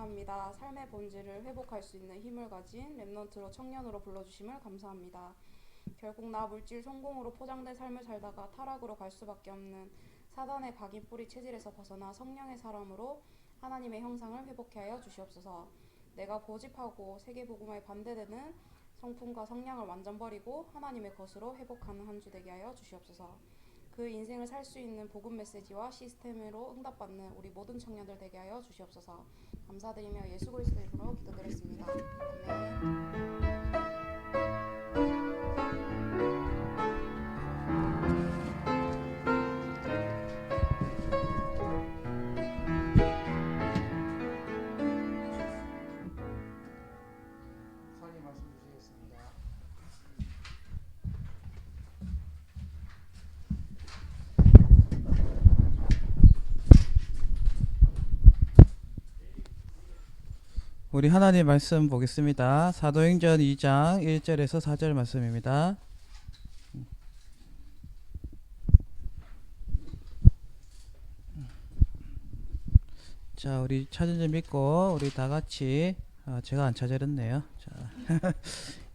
감사합니다. 삶의 본질을 회복할 수 있는 힘을 가진 랩넌트로 청년으로 불러주심을 감사합니다. 결국 나 물질 성공으로 포장된 삶을 살다가 타락으로 갈 수밖에 없는 사단의 각인뿌리 체질에서 벗어나 성령의 사람으로 하나님의 형상을 회복케 하여 주시옵소서. 내가 고집하고 세계복음화에 반대되는 성품과 성향을 완전 버리고 하나님의 것으로 회복하는 한 주 되게 하여 주시옵소서. 그 인생을 살 수 있는 복음 메시지와 시스템으로 응답받는 우리 모든 청년들 되게 하여 주시옵소서. 감사드리며 예수 그리스도의 이름으로 기도드렸습니다. 아멘. 목사님 말씀 주시겠습니다. 우리 하나님 말씀 보겠습니다. 사도행전 2장 1절에서 4절 말씀입니다. 자, 우리 찾은 줄 믿고 우리 다 같이 제가 안 찾아냈네요. 자,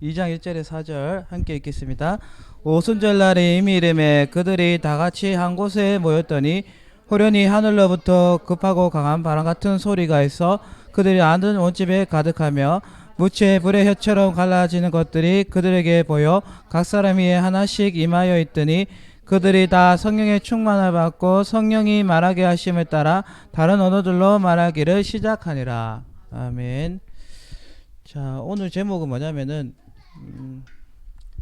2장 1절에 4절 함께 읽겠습니다. 오순절날에 이미 이름에 그들이 다 같이 한 곳에 모였더니 호련히 하늘로부터 급하고 강한 바람 같은 소리가 있어 그들이 앉은 온집에 가득하며 무채 불의 혀처럼 갈라지는 것들이 그들에게 보여 각 사람이 하나씩 임하여 있더니 그들이 다 성령의 충만을 받고 성령이 말하게 하심을 따라 다른 언어들로 말하기를 시작하니라. 아멘. 자, 오늘 제목은 뭐냐면은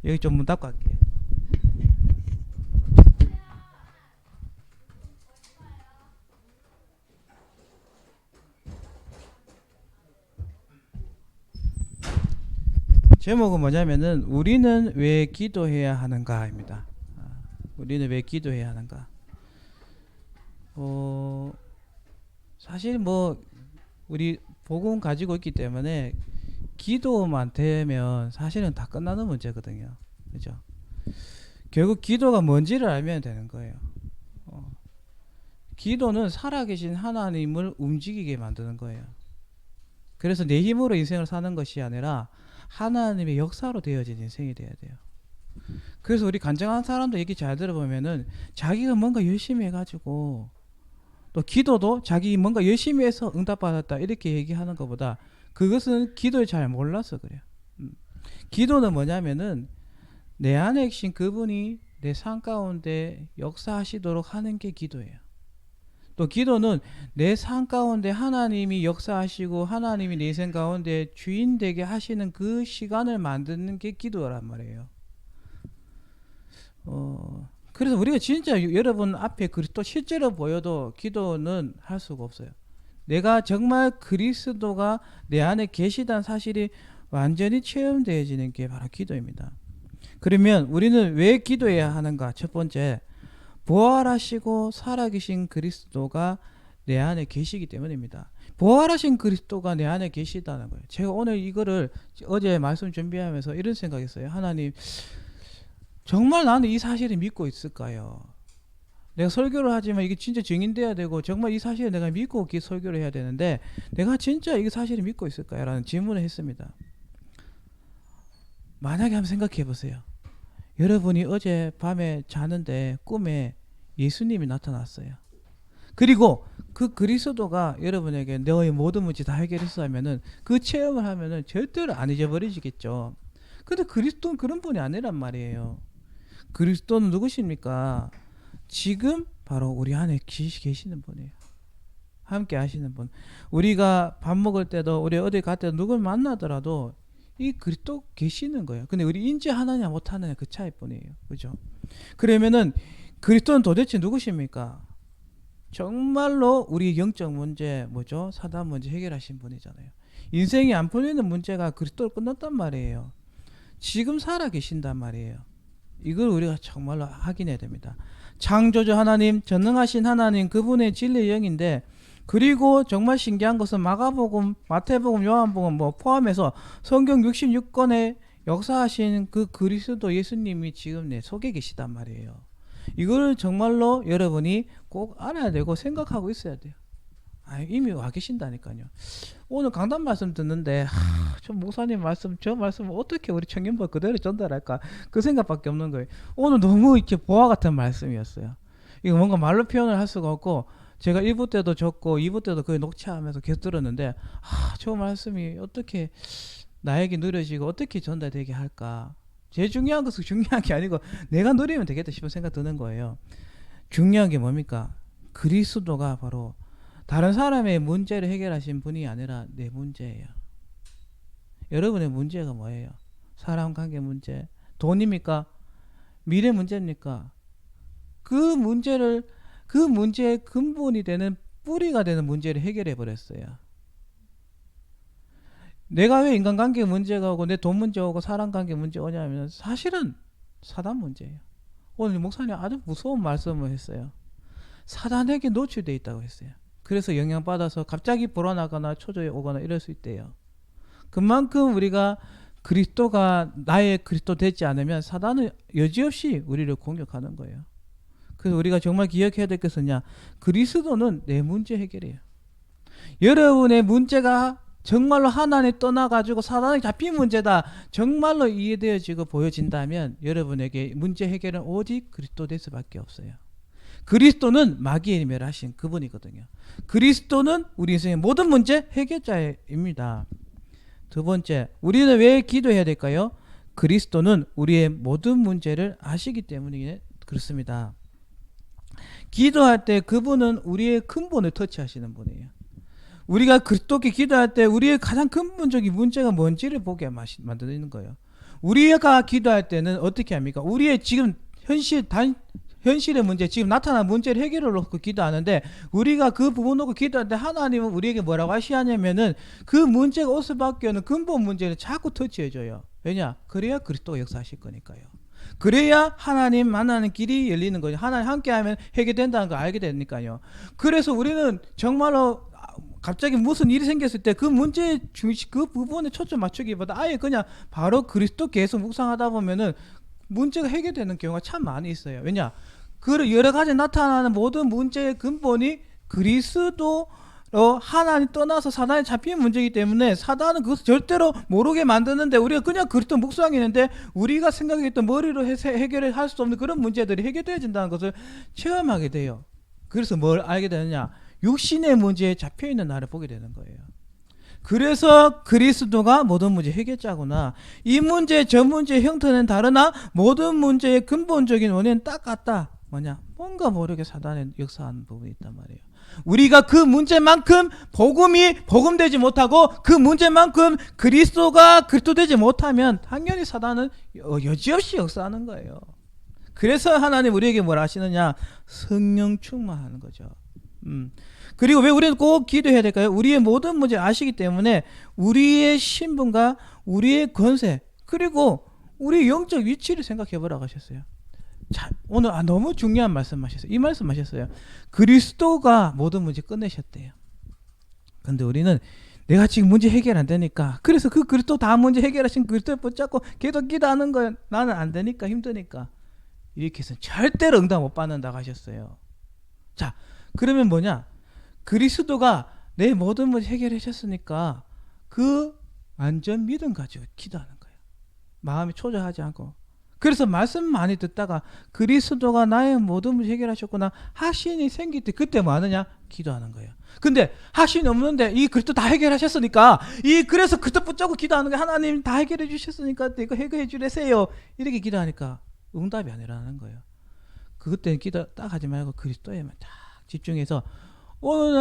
여기 좀 문 닫고 할게요. 제목은 뭐냐면은 우리는 왜 기도해야 하는가입니다. 우리는 왜 기도해야 하는가? 사실 뭐 우리 복음 가지고 있기 때문에 기도만 되면 사실은 다 끝나는 문제거든요. 그죠? 결국 기도가 뭔지를 알면 되는 거예요. 기도는 살아계신 하나님을 움직이게 만드는 거예요. 그래서 내 힘으로 인생을 사는 것이 아니라 하나님의 역사로 되어진 인생이 돼야 돼요. 그래서 우리 간증한 사람들 얘기 잘 들어보면은 자기가 뭔가 열심히 해가지고 또 기도도 자기 뭔가 열심히 해서 응답받았다 이렇게 얘기하는 것보다 그것은 기도를 잘 몰라서 그래요. 기도는 뭐냐면은 내 안에 계신 그분이 내 삶 가운데 역사하시도록 하는 게 기도예요. 또 기도는 내 삶 가운데 하나님이 역사하시고 하나님이 내 인생 가운데 주인 되게 하시는 그 시간을 만드는 게 기도란 말이에요. 그래서 우리가 진짜 여러분 앞에 그리스도 실제로 보여도 기도는 할 수가 없어요. 내가 정말 그리스도가 내 안에 계시다는 사실이 완전히 체험되어지는 게 바로 기도입니다. 그러면 우리는 왜 기도해야 하는가? 첫 번째, 부활하시고 살아계신 그리스도가 내 안에 계시기 때문입니다. 부활하신 그리스도가 내 안에 계시다는 거예요. 제가 오늘 이거를 어제 말씀 준비하면서 이런 생각했어요. 하나님, 정말 나는 이 사실을 믿고 있을까요? 내가 설교를 하지만 이게 진짜 증인돼야 되고 정말 이 사실을 내가 믿고 설교를 해야 되는데 내가 진짜 이 사실을 믿고 있을까요? 라는 질문을 했습니다. 만약에 한번 생각해 보세요. 여러분이 어제 밤에 자는데 꿈에 예수님이 나타났어요. 그리고 그 그리스도가 여러분에게 너의 모든 문제 다 해결했어 하면은 그 체험을 하면은 절대로 안 잊어버리시겠죠. 근데 그리스도는 그런 분이 아니란 말이에요. 그리스도는 누구십니까? 지금 바로 우리 안에 계시는 분이에요. 함께 하시는 분. 우리가 밥 먹을 때도 우리 어디 갈 때도 누굴 만나더라도 이 그리스도 계시는 거예요. 근데 우리 인지하느냐 못하느냐 그 차이뿐이에요. 그죠? 그러면은 그리스도는 도대체 누구십니까? 정말로 우리 영적 문제 뭐죠? 사단 문제 해결하신 분이잖아요. 인생이 안 풀리는 문제가 그리스도로 끝났단 말이에요. 지금 살아 계신단 말이에요. 이걸 우리가 정말로 확인해야 됩니다. 창조주 하나님, 전능하신 하나님, 그분의 진리의 영인데, 그리고 정말 신기한 것은 마가복음, 마태복음, 요한복음 뭐 포함해서 성경 66권에 역사하신 그 그리스도 예수님이 지금 내 속에 계시단 말이에요. 이걸 정말로 여러분이 꼭 알아야 되고 생각하고 있어야 돼요. 이미 와 계신다니까요. 오늘 강단 말씀 듣는데 저 목사님 말씀 저 말씀 어떻게 우리 청년부 그대로 전달할까 그 생각밖에 없는 거예요. 오늘 너무 이렇게 보화 같은 말씀이었어요. 이거 뭔가 말로 표현을 할 수가 없고 제가 1부 때도 적고 2부 때도 거의 녹취하면서 계속 들었는데 저 말씀이 어떻게 나에게 누려지고 어떻게 전달되게 할까. 제일 중요한 것은 중요한 게 아니고 내가 누리면 되겠다 싶은 생각 드는 거예요. 중요한 게 뭡니까? 그리스도가 바로 다른 사람의 문제를 해결하신 분이 아니라 내 문제예요. 여러분의 문제가 뭐예요? 사람 관계 문제, 돈입니까? 미래 문제입니까? 그 문제의 근본이 되는 뿌리가 되는 문제를 해결해 버렸어요. 내가 왜 인간관계 문제가 오고 내 돈 문제 오고 사람 관계 문제 오냐면 사실은 사단 문제예요. 오늘 목사님 아주 무서운 말씀을 했어요. 사단에게 노출되어 있다고 했어요. 그래서 영향받아서 갑자기 불안하거나 초조해 오거나 이럴 수 있대요. 그만큼 우리가 그리스도가 나의 그리스도 되지 않으면 사단은 여지없이 우리를 공격하는 거예요. 그래서 우리가 정말 기억해야 될 것은요. 그리스도는 내 문제 해결이에요. 여러분의 문제가 정말로 하나님 떠나가지고 사단에 잡힌 문제다. 정말로 이해되어지고 보여진다면 여러분에게 문제 해결은 오직 그리스도 될 수밖에 없어요. 그리스도는 마귀에 멸하신 그분이거든요. 그리스도는 우리 인생의 모든 문제 해결자입니다. 두 번째, 우리는 왜 기도해야 될까요? 그리스도는 우리의 모든 문제를 아시기 때문에 그렇습니다. 기도할 때 그분은 우리의 근본을 터치하시는 분이에요. 우리가 그리스도께 기도할 때 우리의 가장 근본적인 문제가 뭔지를 보게 만드는 거예요. 우리가 기도할 때는 어떻게 합니까? 우리의 지금 현실의 문제, 지금 나타난 문제를 해결을 놓고 기도하는데 우리가 그 부분 놓고 기도할 때 하나님은 우리에게 뭐라고 하시냐면은 그 문제가 올 수밖에 없는 근본 문제를 자꾸 터치해줘요. 왜냐? 그래야 그리스도가 역사하실 거니까요. 그래야 하나님 만나는 길이 열리는 거죠. 하나님 함께하면 해결된다는 걸 알게 되니까요. 그래서 우리는 정말로 갑자기 무슨 일이 생겼을 때 그 문제 그 부분에 초점 맞추기보다 아예 그냥 바로 그리스도 계속 묵상하다 보면은 문제가 해결되는 경우가 참 많이 있어요. 왜냐? 그 여러 가지 나타나는 모든 문제의 근본이 그리스도 하나님 떠나서 사단에 잡힌 문제이기 때문에 사단은 그것을 절대로 모르게 만드는데 우리가 그냥 그리스도 묵상했는데 우리가 생각했던 머리로 해결을 할 수 없는 그런 문제들이 해결되어진다는 것을 체험하게 돼요. 그래서 뭘 알게 되느냐? 육신의 문제에 잡혀있는 나를 보게 되는 거예요. 그래서 그리스도가 모든 문제 해결자구나. 이 문제 저 문제의 형태는 다르나 모든 문제의 근본적인 원인은 딱 같다. 뭐냐? 뭔가 모르게 사단에 역사하는 부분이 있단 말이에요. 우리가 그 문제만큼 복음이 복음되지 못하고 그 문제만큼 그리스도가 그리스도 되지 못하면 당연히 사단은 여지없이 역사하는 거예요. 그래서 하나님 우리에게 뭘 하시느냐? 성령 충만하는 거죠. 그리고 왜 우리는 꼭 기도해야 될까요? 우리의 모든 문제 아시기 때문에 우리의 신분과 우리의 권세 그리고 우리의 영적 위치를 생각해 보라고 하셨어요. 자, 오늘 너무 중요한 말씀 하셨어요. 이 말씀 하셨어요. 그리스도가 모든 문제 끝내셨대요. 근데 우리는 내가 지금 문제 해결 안 되니까 그래서 그 그리스도 다 문제 해결하신 그리스도를 붙잡고 계속 기도하는 거예요. 나는 안 되니까 힘드니까 이렇게 해서 절대로 응답 못 받는다고 하셨어요. 자, 그러면 뭐냐? 그리스도가 내 모든 문제 해결해 주셨으니까 그 완전 믿음 가지고 기도하는 거예요. 마음이 초조하지 않고. 그래서 말씀 많이 듣다가 그리스도가 나의 모든 문제 해결하셨구나 확신이 생길 때 그때 뭐 하느냐? 기도하는 거예요. 근데 확신이 없는데 이 그리스도 다 해결하셨으니까 그래서 그리스도 붙잡고 기도하는 거예요. 하나님 다 해결해 주셨으니까 이거 해결해 주세요. 이렇게 기도하니까 응답이 안 일어나는 거예요. 그때는 기도 딱 하지 말고 그리스도에만 딱 집중해서 어느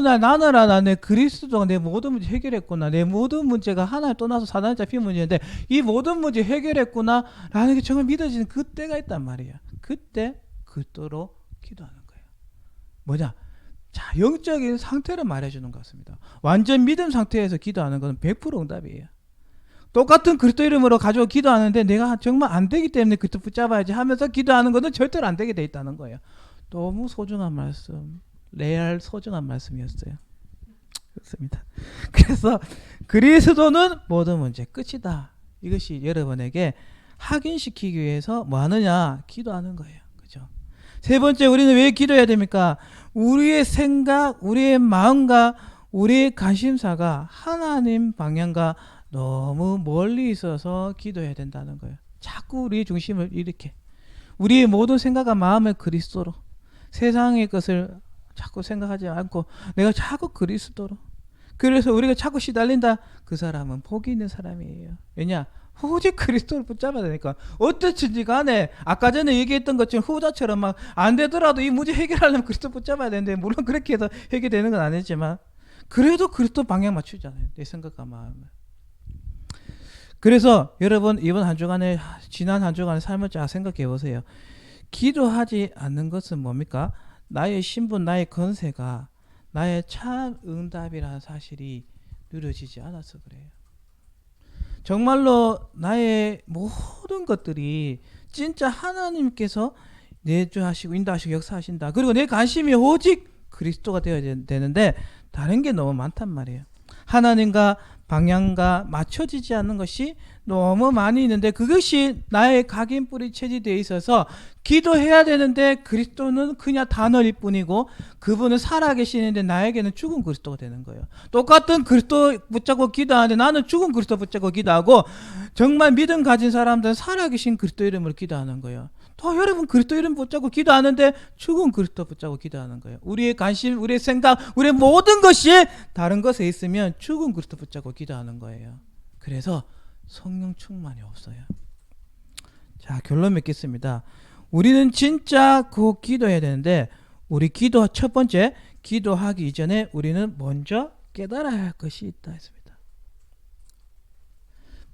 날 나는 내 그리스도가 내 모든 문제 해결했구나. 내 모든 문제가 하나님 떠나서 사단에 잡힌 문제인데 이 모든 문제 해결했구나 라는 게 정말 믿어지는 그때가 있단 말이에요. 그때 그리스도로 기도하는 거예요. 뭐냐? 자, 영적인 상태를 말해주는 것 같습니다. 완전 믿음 상태에서 기도하는 것은 100% 응답이에요. 똑같은 그리스도 이름으로 가지고 기도하는데 내가 정말 안 되기 때문에 그리스도 붙잡아야지 하면서 기도하는 것은 절대로 안 되게 돼 있다는 거예요. 너무 소중한 말씀. 레알 소중한 말씀이었어요. 그렇습니다. 그래서 그리스도는 모든 문제 끝이다. 이것이 여러분에게 확인시키기 위해서 뭐 하느냐? 기도하는 거예요. 그죠? 세 번째 우리는 왜 기도해야 됩니까? 우리의 생각, 우리의 마음과 우리의 관심사가 하나님 방향과 너무 멀리 있어서 기도해야 된다는 거예요. 자꾸 우리의 중심을 이렇게 우리의 모든 생각과 마음을 그리스도로, 세상의 것을 자꾸 생각하지 않고 내가 자꾸 그리스도로. 그래서 우리가 자꾸 시달린다. 그 사람은 복이 있는 사람이에요. 왜냐? 오직 그리스도를 붙잡아야 되니까. 어떻든지 간에 아까 전에 얘기했던 것처럼 후자처럼 막 안 되더라도 이 문제 해결하려면 그리스도 붙잡아야 되는데, 물론 그렇게 해서 해결되는 건 아니지만 그래도 그리스도 방향 맞추잖아요. 내 생각과 마음을. 그래서 여러분 이번 한 주간에, 지난 한 주간의 삶을 잘 생각해 보세요. 기도하지 않는 것은 뭡니까? 나의 신분, 나의 건세가 나의 참 응답이라는 사실이 누려지지 않아서 그래요. 정말로 나의 모든 것들이 진짜 하나님께서 내주하시고 인도하시고 역사하신다. 그리고 내 관심이 오직 그리스도가 되어야 되는데 다른 게 너무 많단 말이에요. 하나님과 방향과 맞춰지지 않는 것이 너무 많이 있는데 그것이 나의 각인뿔이 체질되어 있어서 기도해야 되는데 그리스도는 그냥 단어일 뿐이고 그분은 살아계시는데 나에게는 죽은 그리스도가 되는 거예요. 똑같은 그리스도 붙잡고 기도하는데 나는 죽은 그리스도 붙잡고 기도하고, 정말 믿음 가진 사람들은 살아계신 그리스도 이름으로 기도하는 거예요. 또 여러분 그리스도 이름 붙잡고 기도하는데 죽은 그리스도 붙잡고 기도하는 거예요. 우리의 관심, 우리의 생각, 우리의 모든 것이 다른 것에 있으면 죽은 그리스도 붙잡고 기도하는 거예요. 그래서 성령 충만이 없어요. 자, 결론 맺겠습니다. 우리는 진짜 그 기도해야 되는데, 우리 기도 첫 번째, 기도하기 이전에 우리는 먼저 깨달아야 할 것이 있다 했습니다.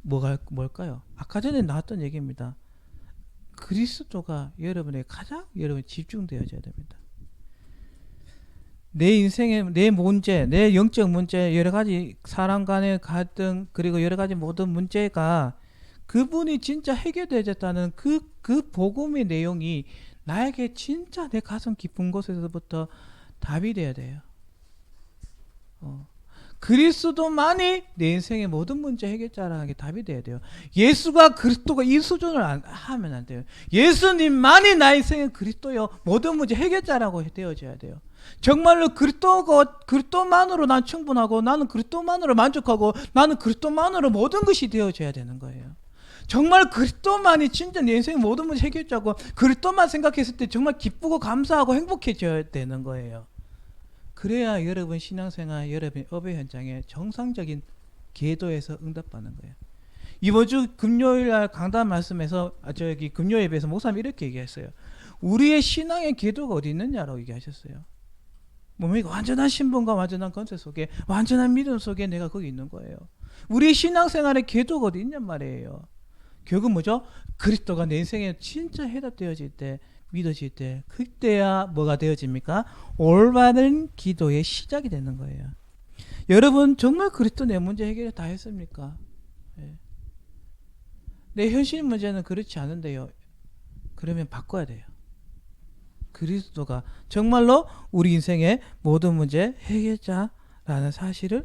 뭘까요? 아까 전에 나왔던 얘기입니다. 그리스도가 여러분의 가장 여러분 집중되어져야 됩니다. 내 인생의 내 문제, 내 영적 문제, 여러 가지 사람 간의 갈등, 그리고 여러 가지 모든 문제가 그분이 진짜 해결되었다는 그 복음의 내용이 나에게 진짜 내 가슴 깊은 곳에서부터 답이 돼야 돼요. 그리스도만이 내 인생의 모든 문제 해결자라는 게 답이 돼야 돼요. 예수가 그리스도가 이 수준을 하면 안 돼요. 예수님만이 나의 인생의 그리스도요, 모든 문제 해결자라고 되어져야 돼요. 정말로 그리스도만으로 난 충분하고, 나는 그리스도만으로 만족하고, 나는 그리스도만으로 모든 것이 되어져야 되는 거예요. 정말 그리스도만이 진짜 내 인생의 모든 문제 해결자고, 그리스도만 생각했을 때 정말 기쁘고 감사하고 행복해져야 되는 거예요. 그래야 여러분 신앙생활, 여러분 업의 현장에 정상적인 기도에서 응답받는 거예요. 이번 주 금요일 날 강단 말씀에서 금요 예배에서 목사님이 이렇게 얘기했어요. 우리의 신앙의 기도가 어디 있느냐라고 얘기하셨어요. 뭡니까? 완전한 신분과 완전한 건세 속에, 완전한 믿음 속에 내가 거기 있는 거예요. 우리의 신앙생활의 기도가 어디 있냔 말이에요. 결국 뭐죠? 그리스도가 내 인생에 진짜 해답되어질 때, 믿어질 때, 그때야 뭐가 되어집니까? 올바른 기도의 시작이 되는 거예요. 여러분 정말 그리스도 내 문제 해결을 다 했습니까? 네. 내 현실 문제는 그렇지 않은데요. 그러면 바꿔야 돼요. 그리스도가 정말로 우리 인생의 모든 문제 해결자라는 사실을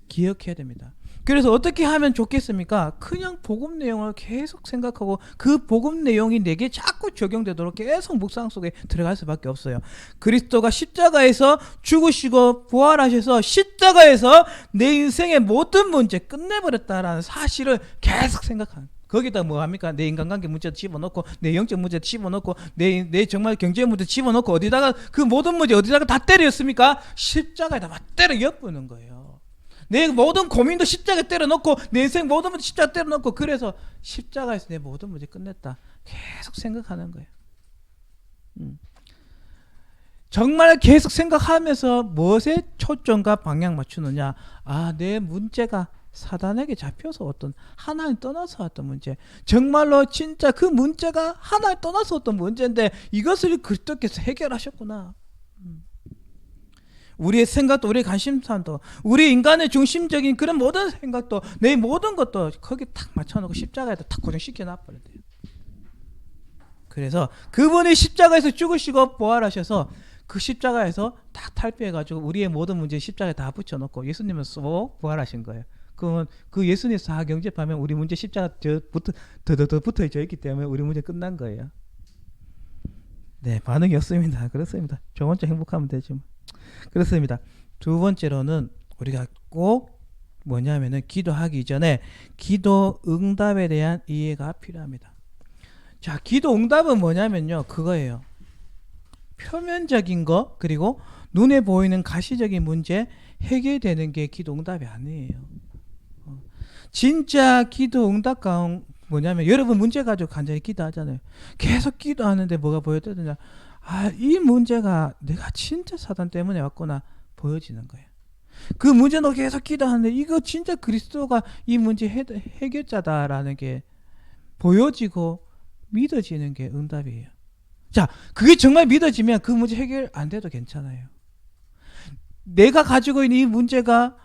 기억해야 됩니다. 그래서 어떻게 하면 좋겠습니까? 그냥 복음 내용을 계속 생각하고 그 복음 내용이 내게 자꾸 적용되도록 계속 묵상 속에 들어갈 수밖에 없어요. 그리스도가 십자가에서 죽으시고 부활하셔서 십자가에서 내 인생의 모든 문제 끝내버렸다라는 사실을 계속 생각하는, 거기다 뭐 합니까? 내 인간관계 문제도 집어넣고, 내 영적 문제도 집어넣고, 내 정말 경제 문제도 집어넣고, 어디다가 그 모든 문제 어디다가 다 때렸습니까? 십자가에다 막 때려 엿보는 거예요. 내 모든 고민도 십자가에 때려넣고, 내 인생 모든 문제 십자가에 때려넣고, 그래서 십자가에서 내 모든 문제 끝냈다 계속 생각하는 거예요. 정말 계속 생각하면서 무엇에 초점과 방향 맞추느냐? 아, 내 문제가 사단에게 잡혀서 어떤 하나님 떠나서 왔던 문제, 정말로 진짜 그 문제가 하나님 떠나서 왔던 문제인데 이것을 그리스도께서 해결하셨구나. 우리의 생각도, 우리의 관심사도, 우리 인간의 중심적인 그런 모든 생각도, 내 모든 것도 거기 탁 맞춰놓고 십자가에다 탁 고정시켜 놔버려야 돼요. 그래서 그분이 십자가에서 죽으시고 부활하셔서 그 십자가에서 딱 탈피해가지고 우리의 모든 문제 십자가에 다 붙여놓고 예수님은 쏙 부활하신 거예요. 그 예수님 사경접하면 우리 문제 십자가 더 붙어져 있기 때문에 우리 문제 끝난 거예요. 네, 반응이 없습니다. 그렇습니다. 저 혼자 행복하면 되지 뭐. 그렇습니다. 두 번째로는 우리가 꼭 뭐냐면은 기도하기 전에 기도 응답에 대한 이해가 필요합니다. 자, 기도 응답은 뭐냐면요, 그거예요. 표면적인 거, 그리고 눈에 보이는 가시적인 문제 해결되는 게 기도 응답이 아니에요. 진짜 기도 응답 가운 뭐냐면, 여러분 문제 가지고 간절히 기도하잖아요. 계속 기도하는데 뭐가 보여지느냐, 이 문제가 내가 진짜 사단 때문에 왔구나 보여지는 거예요. 그 문제도 계속 기도하는데 이거 진짜 그리스도가 이 문제 해결자다라는 게 보여지고 믿어지는 게 응답이에요. 자, 그게 정말 믿어지면 그 문제 해결 안 돼도 괜찮아요. 내가 가지고 있는 이 문제가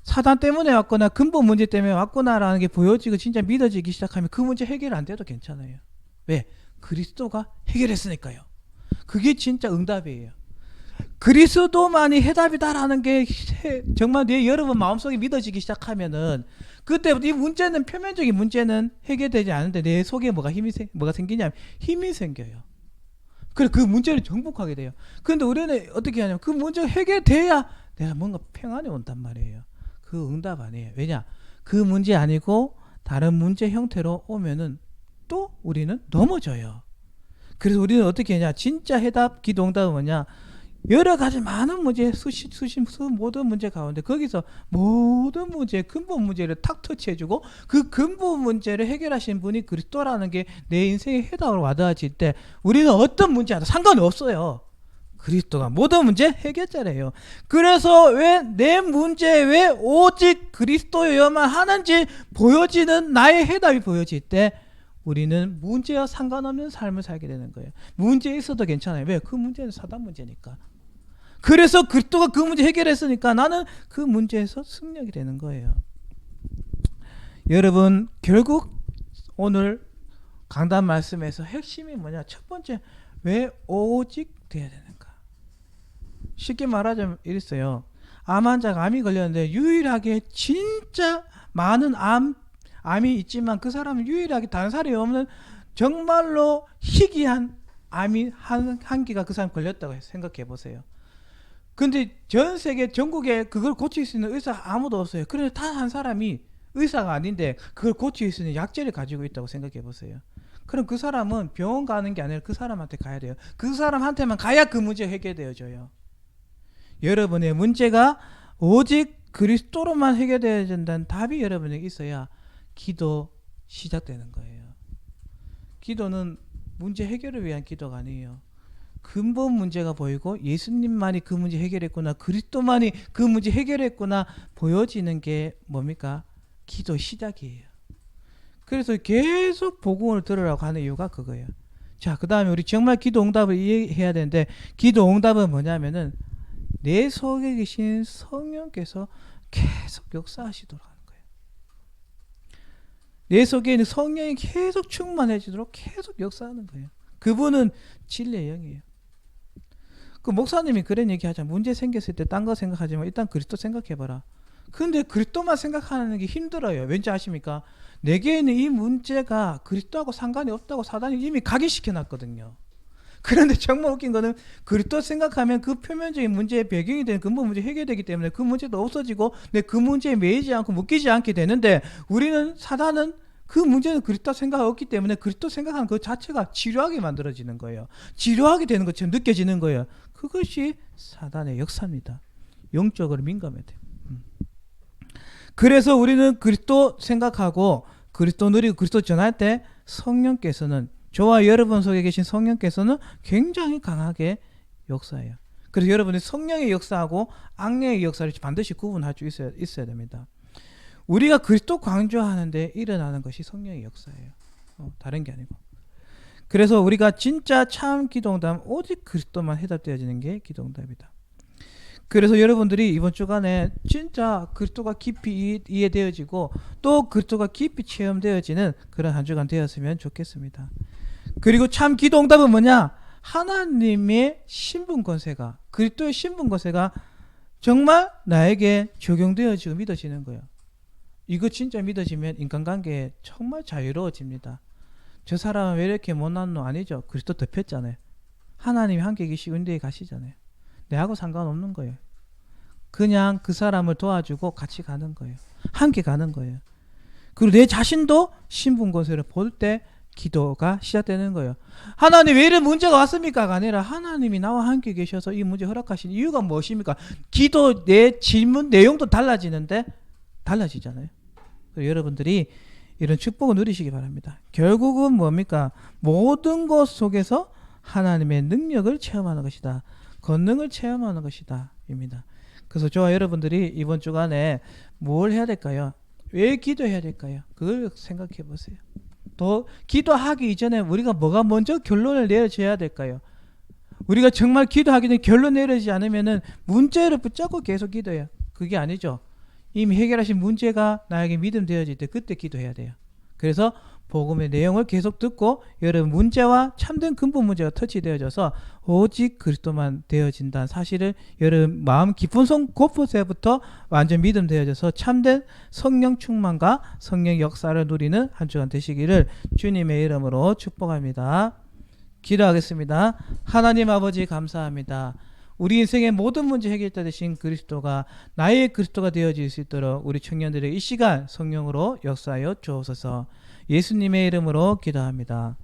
사단 때문에 왔거나 근본 문제 때문에 왔구나라는 게 보여지고 진짜 믿어지기 시작하면 그 문제 해결 안 돼도 괜찮아요. 왜? 그리스도가 해결했으니까요. 그게 진짜 응답이에요. 그리스도만이 해답이다라는 게 정말 여러분 마음속에 믿어지기 시작하면은 그때부터 이 문제는, 표면적인 문제는 해결되지 않는데 내 속에 뭐가 생기냐면 힘이 생겨요. 그래, 그 문제를 정복하게 돼요. 그런데 우리는 어떻게 하냐면 그 문제가 해결돼야 내가 뭔가 평안이 온단 말이에요. 그 응답 아니에요. 왜냐? 그 문제 아니고 다른 문제 형태로 오면은 또 우리는 넘어져요. 그래서 우리는 어떻게 하냐? 진짜 해답, 기도 응답은 뭐냐? 여러 가지 많은 문제, 모든 문제 가운데 거기서 모든 문제, 근본 문제를 탁 터치해주고 그 근본 문제를 해결하신 분이 그리스도라는 게 내 인생의 해답으로 와닿아질 때 우리는 어떤 문제와도 상관이 없어요. 그리스도가 모든 문제 해결자래요. 그래서 왜 내 문제에 왜 오직 그리스도여만 하는지 보여지는 나의 해답이 보여질 때 우리는 문제와 상관없는 삶을 살게 되는 거예요. 문제 있어도 괜찮아요. 왜? 그 문제는 사단 문제니까. 그래서 그리스도가 그 문제 해결했으니까 나는 그 문제에서 승리하게 되는 거예요. 여러분, 결국 오늘 강단 말씀에서 핵심이 뭐냐? 첫 번째, 왜 오직 돼야 되는가? 쉽게 말하자면 이랬어요. 암 환자가 암이 걸렸는데 유일하게 진짜 많은 암이 있지만 그 사람은 유일하게 다른 사람이 없는 정말로 희귀한 암이 한 개가 그 사람 걸렸다고 생각해 보세요. 근데 전 세계 전국에 그걸 고칠 수 있는 의사가 아무도 없어요. 그런데 단 한 사람이 의사가 아닌데 그걸 고칠 수 있는 약제를 가지고 있다고 생각해 보세요. 그럼 그 사람은 병원 가는 게 아니라 그 사람한테 가야 돼요. 그 사람한테만 가야 그 문제가 해결되어져요. 여러분의 문제가 오직 그리스도로만 해결되어야 된다는 답이 여러분에게 있어야 기도 시작되는 거예요. 기도는 문제 해결을 위한 기도가 아니에요. 근본 문제가 보이고 예수님만이 그 문제 해결했구나, 그리스도만이 그 문제 해결했구나 보여지는 게 뭡니까? 기도 시작이에요. 그래서 계속 복음을 들으라고 하는 이유가 그거예요. 자, 그 다음에 우리 정말 기도 응답을 이해해야 되는데, 기도 응답은 뭐냐면은 내 속에 계신 성령께서 계속 역사하시도록 하는 거예요. 내 속에 있는 성령이 계속 충만해지도록 계속 역사하는 거예요. 그분은 진리의 영이에요. 그 목사님이 그런 얘기 하잖아요. 문제 생겼을 때 딴 거 생각하지 마. 일단 그리스도 생각해봐라. 근데 그리스도만 생각하는 게 힘들어요. 왠지 아십니까? 내게 있는 이 문제가 그리스도하고 상관이 없다고 사단이 이미 각인시켜놨거든요. 그런데 정말 웃긴 거는 그리스도 생각하면 그 표면적인 문제의 배경이 되는 근본 문제 해결되기 때문에 그 문제도 없어지고 내 그 문제에 매이지 않고 묶이지 않게 되는데, 우리는, 사단은 그 문제는 그리스도 생각이 없기 때문에 그리스도 생각하는 그 자체가 지루하게 만들어지는 거예요. 지루하게 되는 것처럼 느껴지는 거예요. 그것이 사단의 역사입니다. 영적으로 민감해야 돼요. 그래서 우리는 그리스도 생각하고 그리스도 누리고 그리스도 전할 때 성령께서는, 저와 여러분 속에 계신 성령께서는 굉장히 강하게 역사해요. 그래서 여러분이 성령의 역사하고 악령의 역사를 반드시 구분할 수 있어야 됩니다. 우리가 그리스도 강조하는데 일어나는 것이 성령의 역사예요. 다른 게 아니고. 그래서 우리가 진짜 참 기도응답은 오직 그리스도만 해답되어지는 게 기도응답이다. 그래서 여러분들이 이번 주간에 진짜 그리스도가 깊이 이해되어지고 또 그리스도가 깊이 체험되어지는 그런 한 주간 되었으면 좋겠습니다. 그리고 참 기도응답은 뭐냐? 하나님의 신분 권세가, 그리스도의 신분 권세가 정말 나에게 적용되어지고 믿어지는 거예요. 이거 진짜 믿어지면 인간관계 정말 자유로워집니다. 저 사람은 왜 이렇게 못난 놈 아니죠? 그리스도 덮였잖아요. 하나님이 함께 계시고 인도에 가시잖아요. 내하고 상관없는 거예요. 그냥 그 사람을 도와주고 같이 가는 거예요. 함께 가는 거예요. 그리고 내 자신도 신분권세를 볼 때 기도가 시작되는 거예요. 하나님 왜 이런 문제가 왔습니까가 아니라 하나님이 나와 함께 계셔서 이 문제 허락하신 이유가 무엇입니까? 기도 내 질문 내용도 달라지는데 달라지잖아요. 여러분들이 이런 축복을 누리시기 바랍니다. 결국은 뭡니까? 모든 것 속에서 하나님의 능력을 체험하는 것이다. 권능을 체험하는 것이다. 입니다. 그래서 저와 여러분들이 이번 주간에 뭘 해야 될까요? 왜 기도해야 될까요? 그걸 생각해 보세요. 또 기도하기 이전에 우리가 뭐가 먼저 결론을 내려줘야 될까요? 우리가 정말 기도하기 전에 결론 내리지 않으면은 문제를 붙잡고 계속 기도해요. 그게 아니죠. 이미 해결하신 문제가 나에게 믿음 되어질 때 그때 기도해야 돼요. 그래서 복음의 내용을 계속 듣고 여러분 문제와 참된 근본 문제가 터치되어져서 오직 그리스도만 되어진다는 사실을 여러분 마음 깊은 곳부터 완전 믿음 되어져서 참된 성령 충만과 성령 역사를 누리는 한 주간 되시기를 주님의 이름으로 축복합니다. 기도하겠습니다. 하나님 아버지 감사합니다. 우리 인생의 모든 문제 해결자 되신 그리스도가 나의 그리스도가 되어질 수 있도록 우리 청년들의 이 시간 성령으로 역사하여 주옵소서. 예수님의 이름으로 기도합니다.